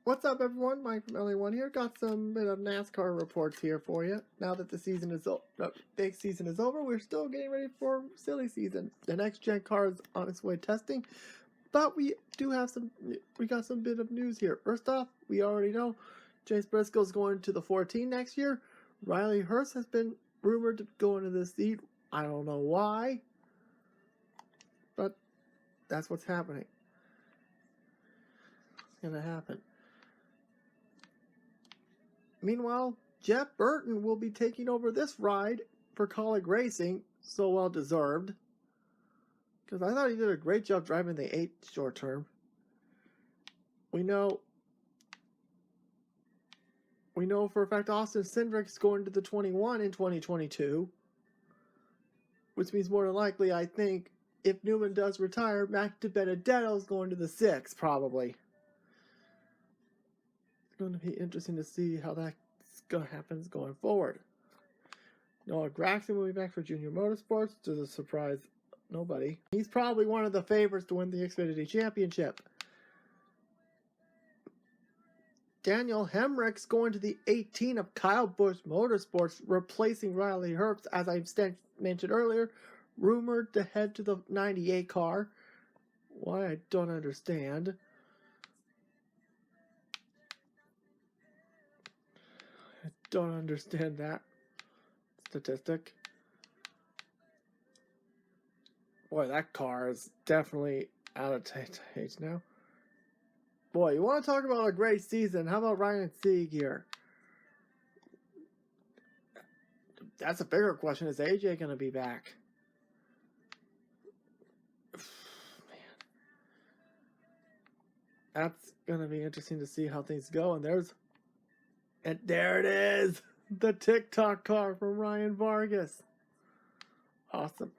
What's up, everyone? Mike from LA1 here. Got some bit of NASCAR reports here for you. Now that the big season is over, we're still getting ready for silly season. The next gen car is on its way testing, but we got some bit of news here. First off, we already know Chase Briscoe's going to the 14 next year. Riley Hurst has been rumored to go into the seat. I don't know why, but that's what's happening. It's gonna happen. Meanwhile, Jeff Burton will be taking over this ride for Kaulig Racing, so well deserved. Because I thought he did a great job driving the 8 short term. We know for a fact Austin Cindric's going to the 21 in 2022. Which means more than likely, I think, if Newman does retire, Matt DiBenedetto's going to the 6, probably. It's going to be interesting to see how that happens going forward. Noah Gragson will be back for Junior Motorsports to the surprise nobody. He's probably one of the favorites to win the Xfinity Championship. Daniel Hemrick's going to the 18 of Kyle Busch Motorsports, replacing Riley Herbst, as I mentioned earlier, rumored to head to the 98 car. Why, I don't understand. I don't understand that statistic. Boy, that car is definitely out of taste now. Boy, you want to talk about a great season? How about Ryan Sieg here? That's a bigger question. Is AJ going to be back? Man. That's going to be interesting to see how things go. And there it is! The TikTok car from Ryan Vargas. Awesome.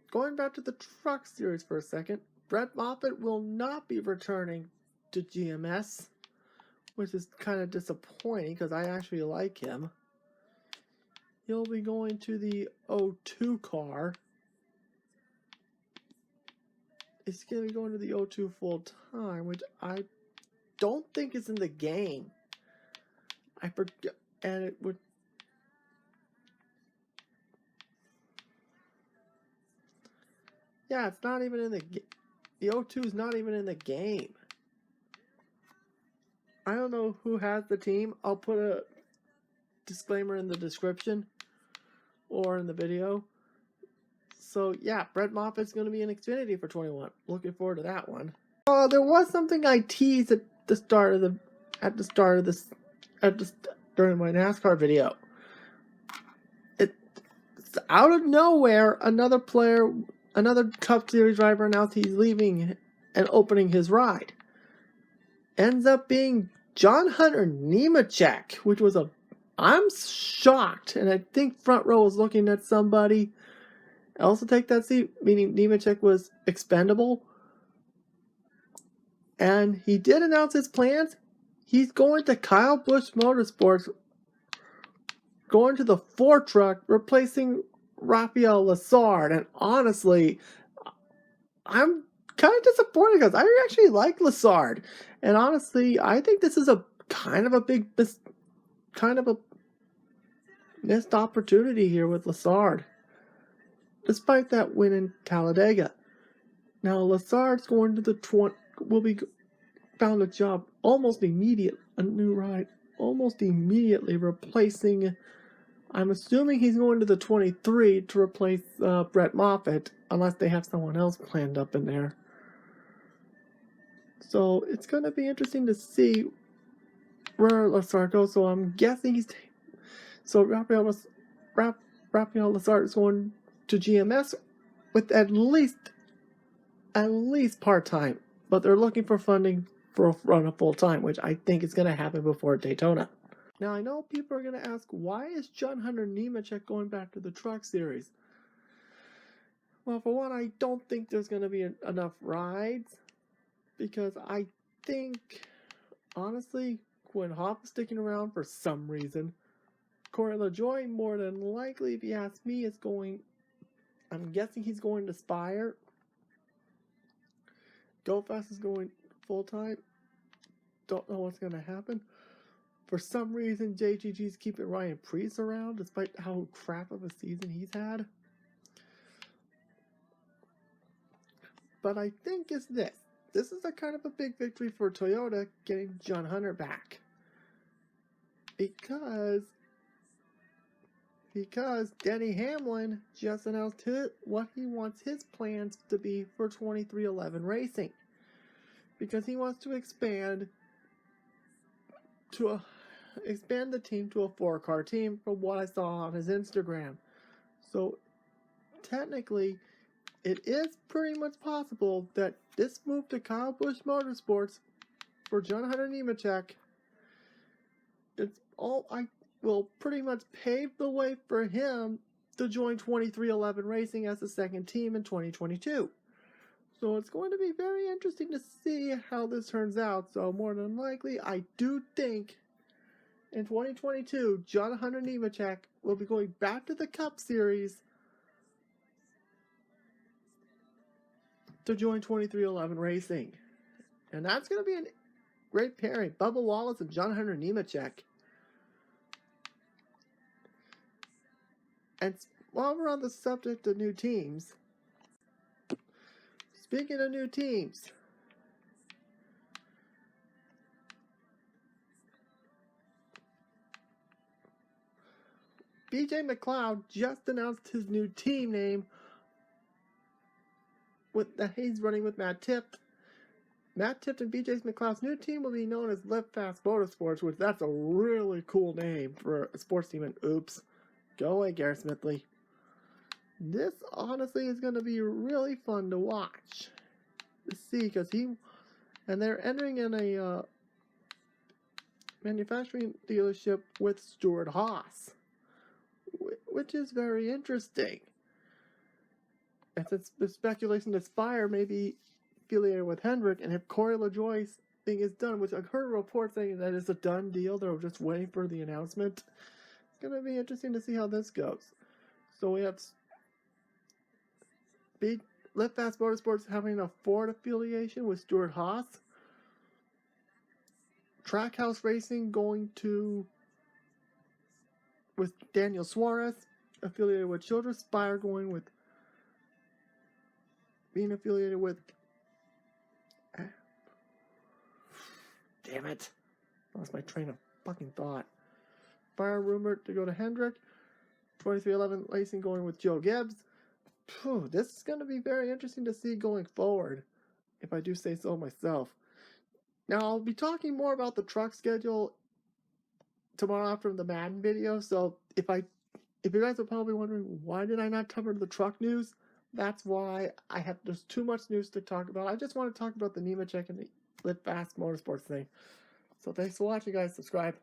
Going back to the Truck Series for a second, Brett Moffitt will not be returning to GMS, which is kind of disappointing because I actually like him. He'll be going to the 02 car. He's going to be going to the 02 full time, which I don't think is in the game. I forget, and it would. Yeah, it's not even in the 02 is not even in the game. I don't know who has the team. I'll put a disclaimer in the description or in the video. So yeah, Brett Moffitt's going to be in Xfinity for 21. Looking forward to that one. There was something I teased during my NASCAR video. It's out of nowhere. Another Cup Series driver announced he's leaving and opening his ride. Ends up being John Hunter Nemechek, which was I'm shocked, and I think Front Row was looking at somebody else to take that seat, meaning Nemechek was expendable. And he did announce his plans. He's going to Kyle Busch Motorsports, going to the Ford truck, replacing Rafael Lessard. And honestly, I'm kind of disappointed because I actually like Lessard. And honestly, I think this is a missed opportunity here with Lessard, despite that win in Talladega. Now Lessard's going to the 20, found a job almost immediately, a new ride, almost immediately replacing. I'm assuming he's going to the 23 to replace Brett Moffitt, unless they have someone else planned up in there. So it's going to be interesting to see where Lessard goes. So I'm guessing Rafael Lessard is going to GMS with at least part-time. But they're looking for funding for a run of full-time, which I think is going to happen before Daytona. Now, I know people are going to ask, why is John Hunter Nemechek going back to the Truck Series? Well, for one, I don't think there's going to be enough rides, because I think, honestly, Quinn Houff is sticking around for some reason. Corey LaJoie, more than likely, if you ask me, I'm guessing he's going to Spire. Go Fast is going full-time. don't know what's going to happen. For some reason, JGG's keeping Ryan Preece around, despite how crap of a season he's had. But I think it's this. This is a kind of a big victory for Toyota getting John Hunter back. Because Denny Hamlin just announced what he wants his plans to be for 23XI Racing. Because he wants to expand the team to a 4-car team from what I saw on his Instagram. So technically, it is pretty much possible that this move to Kyle Busch Motorsports for John Hunter Nemechek, will pretty much pave the way for him to join 23XI Racing as the second team in 2022. So it's going to be very interesting to see how this turns out. So more than likely, I do think in 2022, John Hunter Nemechek will be going back to the Cup Series to join 23XI Racing. And that's going to be a great pairing. Bubba Wallace and John Hunter Nemechek. And while we're on the subject of new teams, speaking of new teams, BJ McLeod just announced his new team name that he's running with Matt Tifft. Matt Tifft and BJ McLeod's new team will be known as Live Fast Motorsports, which that's a really cool name for a sports team. And oops, go away, Garrett Smithley. This honestly is going to be really fun to watch, to see, because they're entering in a manufacturing dealership with Stewart-Haas, which is very interesting. And since the speculation that Spire may be affiliated with Hendrick, and if Corey LaJoie's thing is done, which I've heard a report saying that it's a done deal, they're just waiting for the announcement. It's going to be interesting to see how this goes. So we have Live Fast Motorsports having a Ford affiliation with Stewart-Haas. Trackhouse Racing going with Daniel Suarez, affiliated with Childress. Spire being affiliated with. Damn it! Lost my train of fucking thought. Spire rumored to go to Hendrick. 23XI Racing going with Joe Gibbs. This is going to be very interesting to see going forward, if I do say so myself. Now, I'll be talking more about the truck schedule tomorrow after the Madden video, so if you guys are probably wondering, why did I not cover the truck news? That's why there's too much news to talk about. I just want to talk about the Nemechek and the Live Fast Motorsports thing. So thanks for watching, guys. Subscribe.